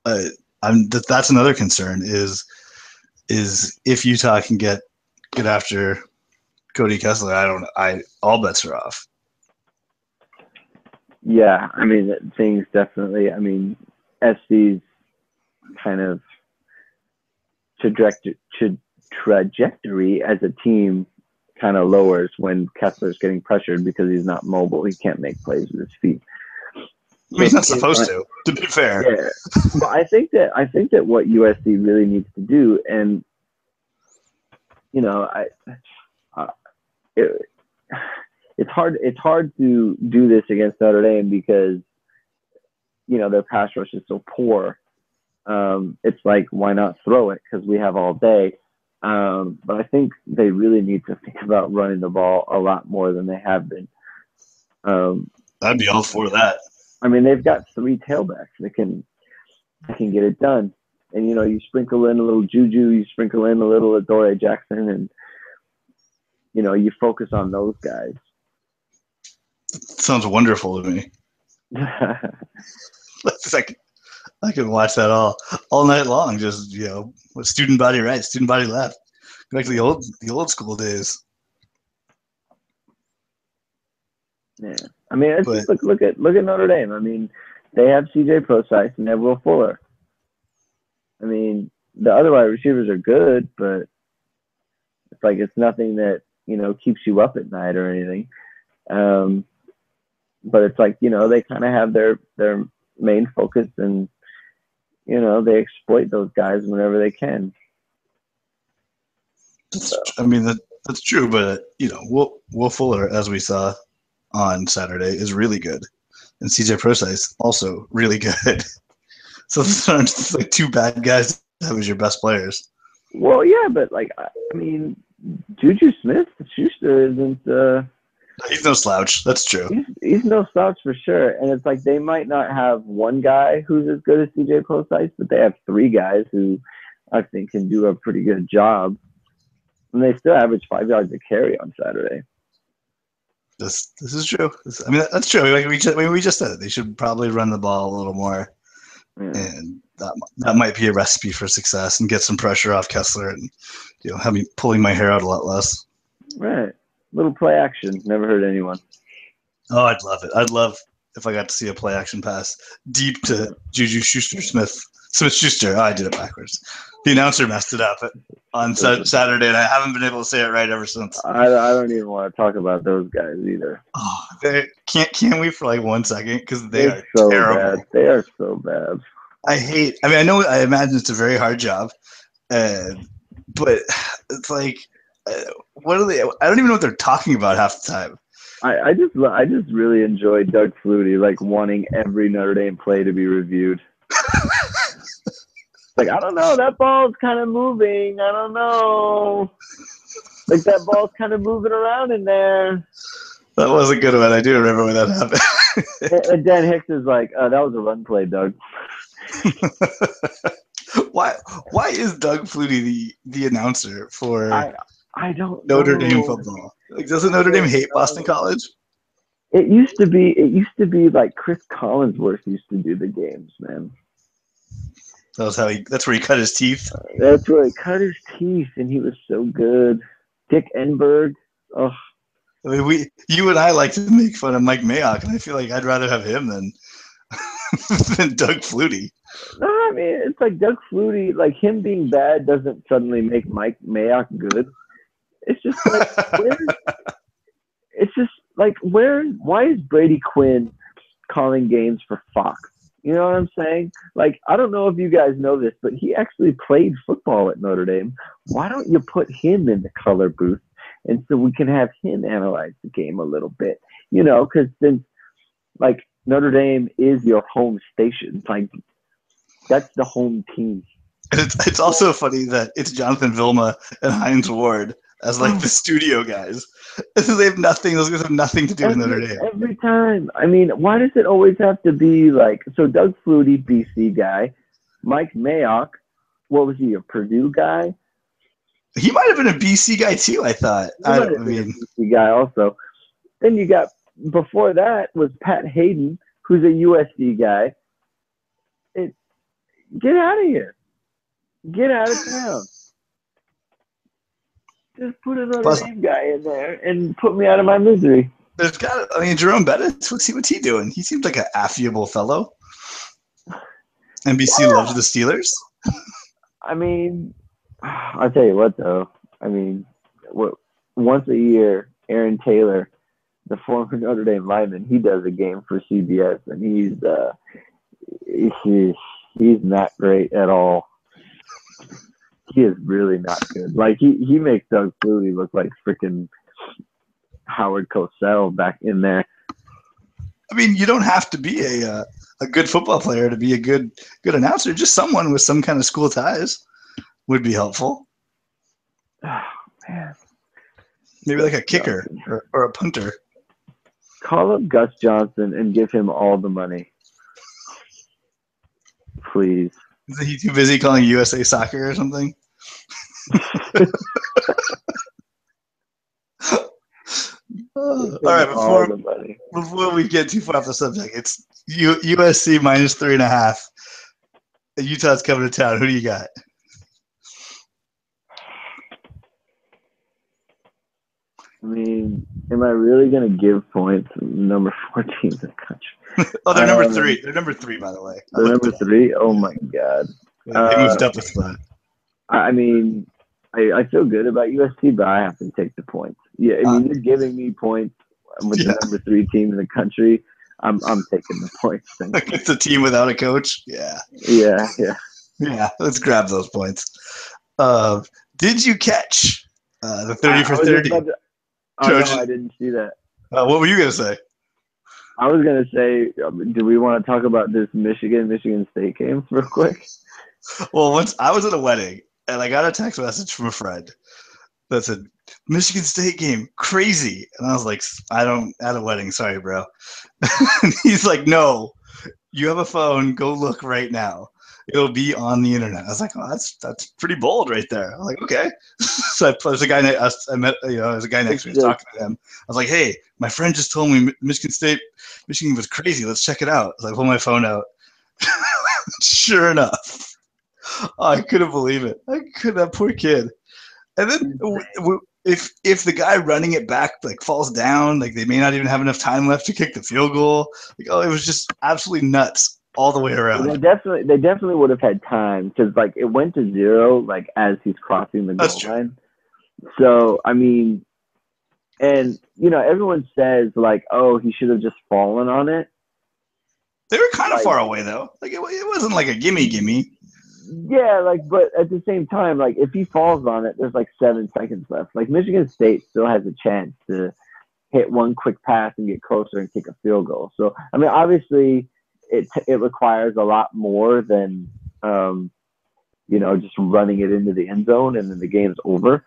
A: That's another concern is if Utah can get after Cody Kessler, all bets are off.
B: Yeah, I mean things definitely. I mean, SC's kind of trajectory as a team kind of lowers when Kessler's getting pressured because he's not mobile. He can't make plays with his feet.
A: He's not supposed to be fair.
B: Yeah, but I think that what USC really needs to do, and it's hard to do this against Notre Dame because their pass rush is so poor. It's like, why not throw it? Because we have all day. But I think they really need to think about running the ball a lot more than they have been.
A: I'd be all for that.
B: I mean, they've got 3 tailbacks that can get it done. And, you sprinkle in a little Juju, you sprinkle in a little Adoree Jackson, and, you focus on those guys.
A: Sounds wonderful to me. I can watch that all night long. Just with student body right, student body left. Go back to the old school days.
B: Yeah, I mean, just look at Notre Dame. I mean, they have CJ Procise and they have Will Fuller. I mean, the other wide receivers are good, but it's nothing that keeps you up at night or anything. but it's like, they kind of have their main focus, and they exploit those guys whenever they can.
A: I mean, that's true, but Will Fuller, as we saw on Saturday, is really good, and CJ Prosise also really good. So those aren't just like two bad guys that was your best players.
B: Well, yeah, but like, I mean, Juju Smith-Schuster isn't.
A: He's no slouch. That's true.
B: He's no slouch for sure. And it's like they might not have one guy who's as good as CJ Prosise, but they have three guys who I think can do a pretty good job. And they still average 5 yards a carry on Saturday.
A: This is true. I mean, that's true. Like we just said it. They should probably run the ball a little more, and that might be a recipe for success and get some pressure off Kessler and have me pulling my hair out a lot less.
B: Right. Little play action. Never hurt anyone.
A: Oh, I'd love it. I'd love if I got to see a play action pass deep to Juju Smith-Schuster. Oh, I did it backwards. The announcer messed it up on Saturday, and I haven't been able to say it right ever since.
B: I don't even want to talk about those guys either.
A: Oh, can't we for like 1 second? Because they're are
B: so
A: terrible.
B: Bad. They are so bad.
A: I imagine it's a very hard job, but it's like, what are they? I don't even know what they're talking about half the time.
B: I just really enjoy Doug Flutie like wanting every Notre Dame play to be reviewed. Like, I don't know, that ball's kind of moving. I don't know. Like, that ball's kind of moving around in there.
A: That was a good one. I do remember when that happened.
B: And Dan Hicks is like, that was a run play, Doug.
A: Why is Doug Flutie the announcer for
B: I don't
A: Notre
B: know.
A: Dame football? Like, doesn't Notre Dame hate Boston College?
B: It used to be like Chris Collinsworth used to do the games, man.
A: That's where he cut his teeth.
B: That's where he cut his teeth, and he was so good. Dick Enberg. Oh.
A: I mean, you and I like to make fun of Mike Mayock, and I feel like I'd rather have him than Doug Flutie.
B: No, I mean, it's like Doug Flutie, like him being bad doesn't suddenly make Mike Mayock good. It's just like, why is Brady Quinn calling games for Fox? You know what I'm saying? Like, I don't know if you guys know this, but he actually played football at Notre Dame. Why don't you put him in the color booth, and so we can have him analyze the game a little bit? Because since, like, Notre Dame is your home station, like, that's the home team.
A: It's also funny that it's Jonathan Vilma and Hines Ward as like the studio guys. They have nothing. Those guys have nothing to do with Notre Dame.
B: Every time. I mean, why does it always have to be like? So Doug Flutie, BC guy, Mike Mayock, what was he? A Purdue guy?
A: He might have been a BC guy too. I thought. I mean,
B: a BC guy also. Then you got before that was Pat Hayden, who's a USC guy. Get out of here. Get out of town. Just put another name guy in there and put me out of my misery.
A: Jerome Bettis, what's he doing? He seems like an affable fellow. NBC loves the Steelers.
B: I mean, I'll tell you what, though. I mean, once a year, Aaron Taylor, the former Notre Dame lineman, he does a game for CBS, and he's not great at all. He is really not good. Like, he makes Doug Flutie look like freaking Howard Cosell back in there.
A: I mean, you don't have to be a good football player to be a good announcer. Just someone with some kind of school ties would be helpful.
B: Oh, man.
A: Maybe like a kicker or a punter.
B: Call up Gus Johnson and give him all the money. Please.
A: Is he too busy calling USA Soccer or something? All right, before we get too far off the subject, it's USC -3.5. Utah's coming to town. Who do you got?
B: I mean, am I really going to give points to number 14 in the country?
A: Oh, they're number 3. They're number 3, by the way.
B: They're number 3? Oh, my God.
A: They moved up a spot.
B: I mean, I feel good about USC, but I have to take the points. Yeah, I mean, you're giving me points. with the number 3 team in the country, I'm taking the points.
A: It's a team without a coach. Yeah.
B: Yeah.
A: Let's grab those points. Did you catch the 30 for
B: I was
A: 30?
B: no, I didn't see that.
A: What were you gonna say?
B: I was gonna say, do we want to talk about this Michigan State game real quick?
A: Well, once I was at a wedding and I got a text message from a friend that said, Michigan State game, crazy. And I was like, at a wedding, sorry, bro. And he's like, no, you have a phone, go look right now. It'll be on the internet. I was like, oh, that's pretty bold right there. I'm like, okay. So there's a guy I met, there's a guy next to me, talking to him. I was like, hey, my friend just told me Michigan was crazy. Let's check it out. I pulled my phone out. Sure enough. Oh, I couldn't believe it. That poor kid. And then if the guy running it back like falls down, like they may not even have enough time left to kick the field goal. Like, it was just absolutely nuts all the way around.
B: Well, they definitely would have had time because like it went to 0 like as he's crossing the goal line. So I mean, and everyone says like, oh, he should have just fallen on it.
A: They were kind of far away though. Like it wasn't like a gimme.
B: Yeah, like, but at the same time, like, if he falls on it, there's like 7 seconds left. Like, Michigan State still has a chance to hit one quick pass and get closer and kick a field goal. So, I mean, obviously, it requires a lot more than, just running it into the end zone and then the game's over.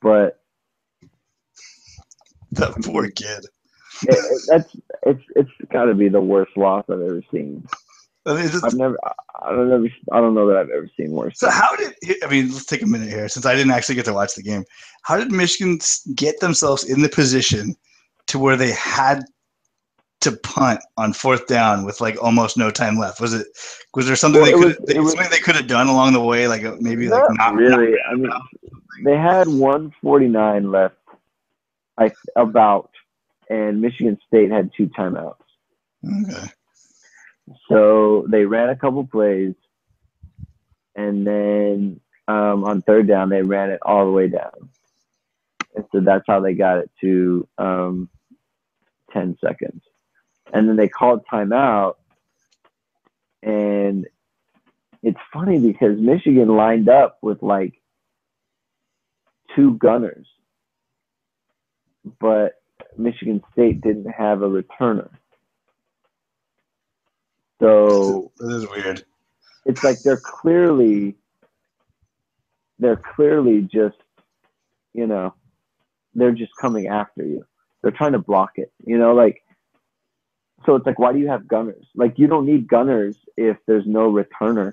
B: But
A: that poor kid.
B: It's got to be the worst loss I've ever seen. I don't know that I've ever seen worse.
A: So let's take a minute here since I didn't actually get to watch the game. How did Michigan get themselves in the position to where they had to punt on 4th down with like almost no time left? Was there something something they could have done along the way? Like maybe
B: not
A: like not
B: really. I mean, they had 1:49 left, and Michigan State had 2 timeouts.
A: Okay.
B: So they ran a couple plays, and then on 3rd down, they ran it all the way down. And so that's how they got it to 10 seconds. And then they called timeout, and it's funny because Michigan lined up with like 2 gunners, but Michigan State didn't have a returner. So
A: this is weird.
B: It's like they're clearly just, they're just coming after you. They're trying to block it, so it's like, why do you have gunners? Like, you don't need gunners if there's no returner.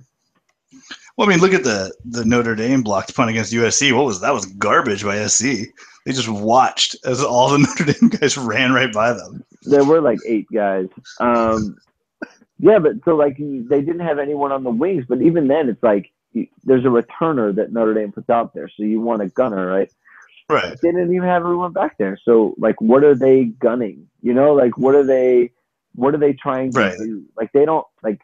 A: Well, I mean, look at the Notre Dame blocked punt against USC. That was garbage by SC. They just watched as all the Notre Dame guys ran right by them.
B: There were like 8 guys. Yeah, but so like they didn't have anyone on the wings, but even then it's like there's a returner that Notre Dame puts out there, so you want a gunner, right?
A: Right.
B: They didn't even have everyone back there, so like, what are they gunning? Like what are they trying to do? Like they don't like.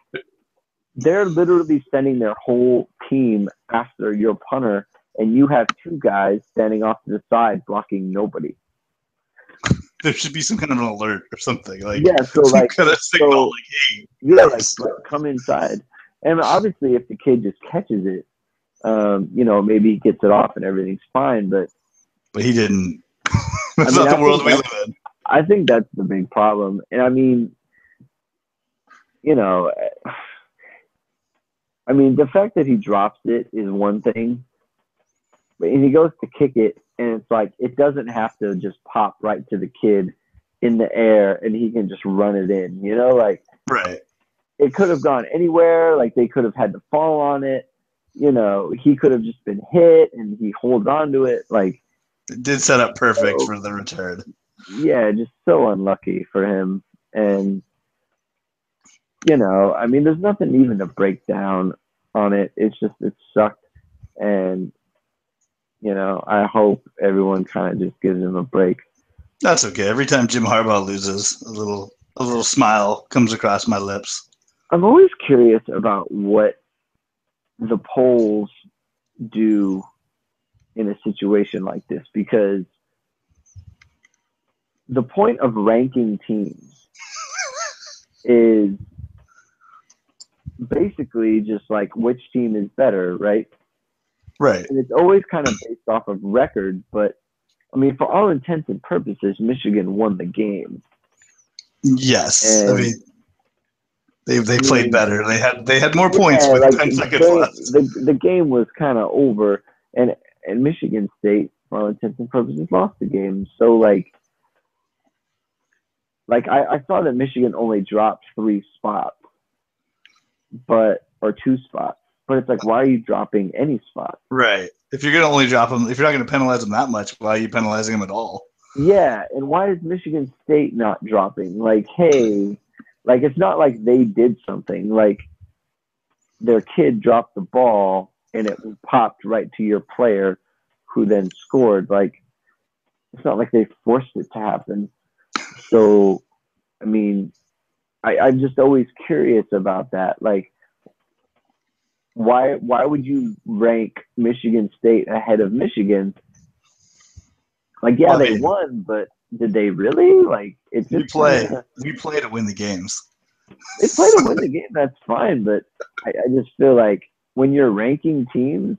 B: They're literally sending their whole team after your punter, and you have 2 guys standing off to the side blocking nobody.
A: There should be some kind of an alert or something. Like,
B: yeah, so
A: some
B: like
A: kind of signal, like, hey,
B: like come inside. And obviously, if the kid just catches it, maybe he gets it off and everything's fine. But
A: he didn't. That's not the world we live in.
B: I think that's the big problem. And I mean, the fact that he drops it is one thing, but he goes to kick it, and it's like it doesn't have to just pop right to the kid in the air, and he can just run it in.
A: Right.
B: It could have gone anywhere. Like they could have had to fall on it. He could have just been hit, and he holds on to it. Like
A: it did set up perfect for the return.
B: Yeah, just so unlucky for him, and. There's nothing even to break down on it. It's just, it sucked. And, I hope everyone kind of just gives him a break.
A: That's okay. Every time Jim Harbaugh loses, a little smile comes across my lips.
B: I'm always curious about what the polls do in a situation like this, because the point of ranking teams is basically just like which team is better, right?
A: Right.
B: And it's always kind of based off of record, but I mean, for all intents and purposes, Michigan won the game.
A: Yes.
B: And
A: I mean, they played better. They had more points
B: yeah,
A: with
B: like
A: 10 seconds left.
B: the game was kind of over, and Michigan State, for all intents and purposes, lost the game. So I saw that Michigan only dropped 3 spots, or 2 spots. But it's like, why are you dropping any spot?
A: Right. If you're gonna only drop them, if you're not gonna penalize them that much, why are you penalizing them at all?
B: Yeah, and why is Michigan State not dropping? Like, hey, like it's not like they did something. Like their kid dropped the ball and it popped right to your player, who then scored. Like it's not like they forced it to happen. So, I mean, I'm just always curious about that. Like, why would you rank Michigan State ahead of Michigan? Like, yeah, they won, but did they really? Like, it's just
A: we play to win the games.
B: They play to win the game. That's fine, but I just feel like when you're ranking teams,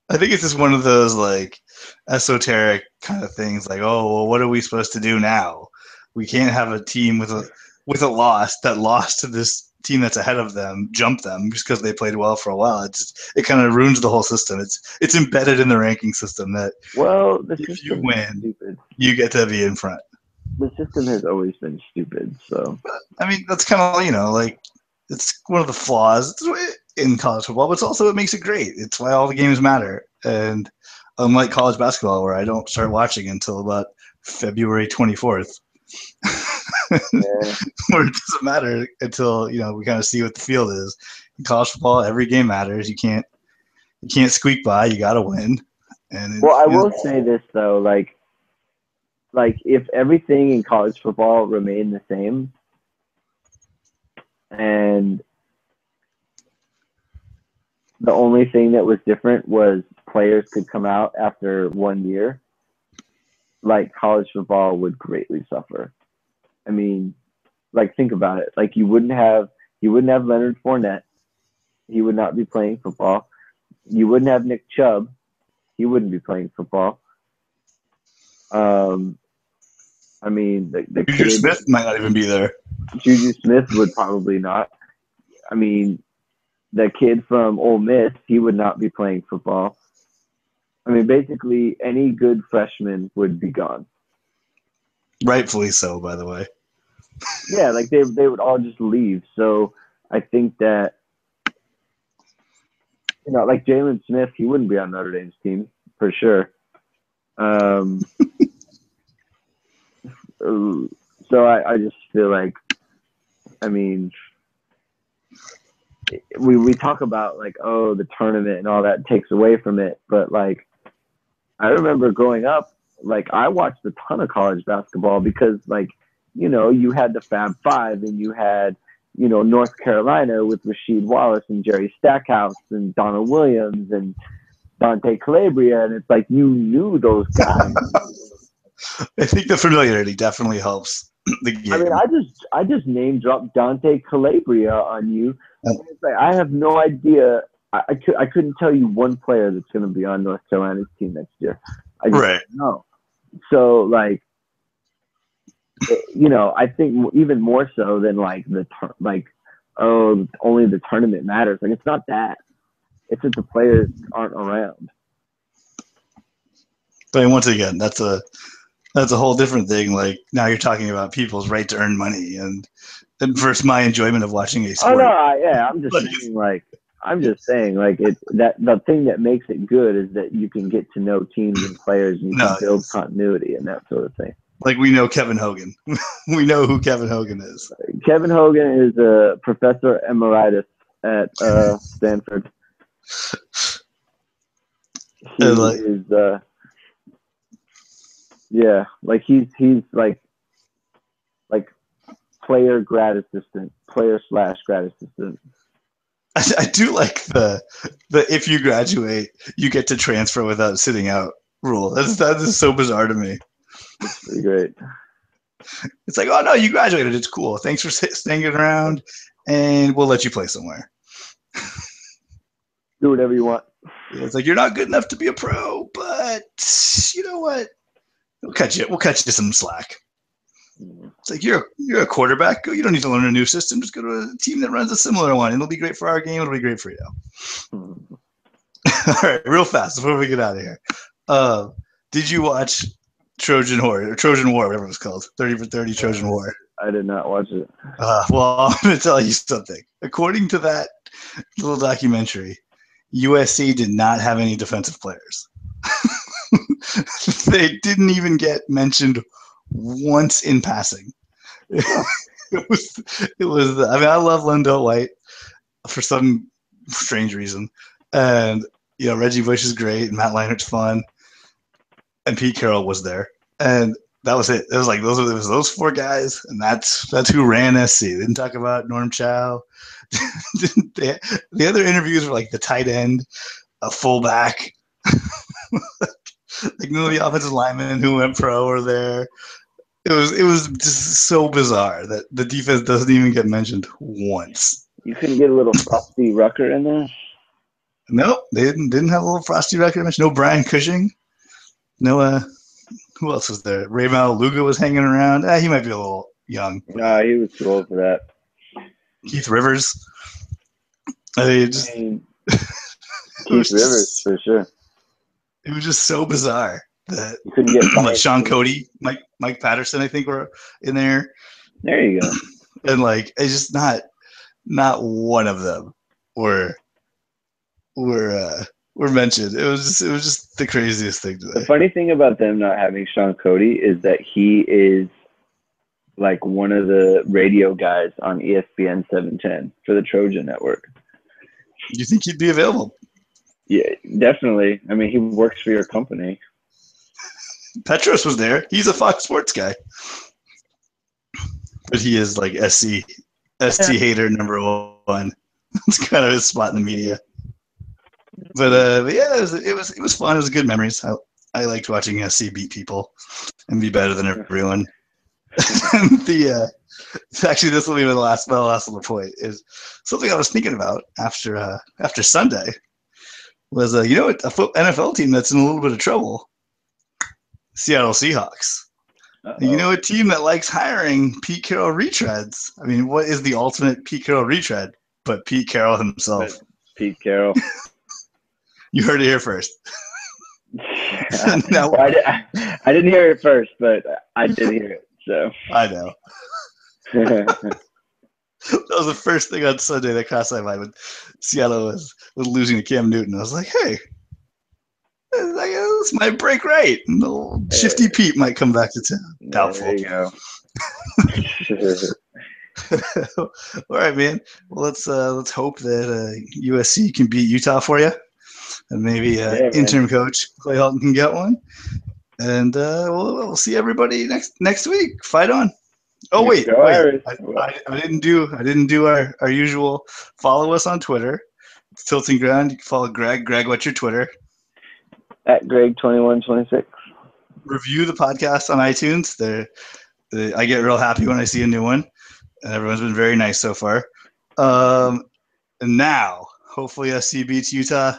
A: I think it's just one of those like esoteric kind of things. Like, oh, well, what are we supposed to do now? We can't have a team with a loss that lost to this team that's ahead of them, jump them just because they played well for a while. It kind of ruins the whole system. It's embedded in the ranking system that if you win, you get to be in front.
B: The system has always been stupid. So
A: I mean, that's kind of like it's one of the flaws in college football, but it makes it great. It's why all the games matter. And unlike college basketball, where I don't start watching until about February 24th. Where it doesn't matter until we kind of see what the field is. In college football, every game matters. You can't squeak by. You got to win. And
B: I will say this though, like if everything in college football remained the same, and the only thing that was different was players could come out after 1 year, like college football would greatly suffer. I mean, like think about it. Like you wouldn't have Leonard Fournette. He would not be playing football. You wouldn't have Nick Chubb. He wouldn't be playing football. I mean, the
A: Juju Smith might not even be there.
B: Juju Smith would probably not. I mean, the kid from Ole Miss, he would not be playing football. I mean, basically, any good freshman would be gone.
A: Rightfully so, by the way.
B: Yeah, like they would all just leave. So I think that, like Jalen Smith, he wouldn't be on Notre Dame's team for sure. So I just feel like, I mean, we talk about like, oh, the tournament and all that takes away from it, but like I remember growing up, like I watched a ton of college basketball because like you had the Fab Five and you had North Carolina with Rasheed Wallace and Jerry Stackhouse and Donald Williams and Dante Calabria, and it's like you knew those guys.
A: I think the familiarity definitely helps the game.
B: I mean, I just name dropped Dante Calabria on you. Like, I have no idea. I couldn't tell you one player that's going to be on North Carolina's team next year. I just don't know. So like, I think even more so than like only the tournament matters. Like it's not that. It's that the players aren't around.
A: But once again, that's a whole different thing. Like now you're talking about people's right to earn money and versus my enjoyment of watching a sport.
B: Oh no, yeah, I'm just saying like it's that the thing that makes it good is that you can get to know teams and players and you can build continuity and that sort of thing.
A: Like we know Kevin Hogan. We know who Kevin Hogan is.
B: Kevin Hogan is a professor emeritus at Stanford. He is yeah, like he's like player grad assistant, player/grad assistant.
A: I do like the if you graduate, you get to transfer without sitting out rule. That is so bizarre to me.
B: It's pretty great.
A: It's like, oh no, you graduated. It's cool. Thanks for staying around, and we'll let you play somewhere.
B: Do whatever you want.
A: It's like, you're not good enough to be a pro, but you know what? We'll cut you some slack. It's like, you're a quarterback. You don't need to learn a new system. Just go to a team that runs a similar one. It'll be great for our game. It'll be great for you. All right, real fast before we get out of here. Did you watch Trojan War, whatever it was called? 30 for 30 Trojan War.
B: I did not watch it.
A: Well, I'm going to tell you something. According to that little documentary, USC did not have any defensive players. They didn't even get mentioned once in passing. It was. I mean, I love Lendell White for some strange reason, and Reggie Bush is great, and Matt Leinert's fun, and Pete Carroll was there, and that was it. It was like those four guys, and that's who ran SC. They didn't talk about Norm Chow. The other interviews were like the tight end, a fullback, like none of the offensive linemen who went pro were there. It was just so bizarre that the defense doesn't even get mentioned once.
B: You couldn't get a little Frosty Rucker in there?
A: Nope, they didn't have a little Frosty Rucker. No Brian Cushing. No, who else was there? Ray Luga was hanging around. He might be a little young.
B: No, he was too old for that.
A: Keith Rivers.
B: Keith Rivers, for sure.
A: It was just so bizarre that
B: you couldn't get
A: like Sean Cody, Mike Patterson, I think, were in there.
B: There you go.
A: And like, it's just not one of them were mentioned. It was just the craziest thing today.
B: The funny thing about them not having Sean Cody is that he is like one of the radio guys on ESPN 710 for the Trojan Network.
A: Do you think he'd be available?
B: Yeah, definitely. I mean, he works for your company.
A: Petros was there. He's a Fox Sports guy. But he is like SC hater number one. It's kind of his spot in the media. But yeah, it was fun. It was good memories. I liked watching SC beat people and be better than everyone. Actually, this will be the last little point is something I was thinking about after Sunday was a NFL team that's in a little bit of trouble. Seattle Seahawks.
B: Uh-oh.
A: A team that likes hiring Pete Carroll retreads. I mean, what is the ultimate Pete Carroll retread but Pete Carroll himself?
B: But Pete Carroll.
A: You heard it here first.
B: No, well, I didn't hear it first, but I did hear it. So
A: I know. That was the first thing on Sunday that crossed my mind when Seattle was losing to Cam Newton. I was like, hey, this might break right. And old Shifty Pete might come back to town. Doubtful.
B: There you
A: go. All right, man. Well, let's hope that USC can beat Utah for you, and maybe interim coach Clay Helton can get one. And we'll see everybody next week. Fight on. Oh wait. I didn't do our usual. Follow us on Twitter. It's Tiltingground. You can follow Greg. Greg, what's your Twitter?
B: At Greg2126.
A: Review the podcast on iTunes. I get real happy when I see a new one, and everyone's been very nice so far. And now, hopefully, SC beats Utah.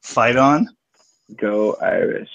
A: Fight on.
B: Go Irish.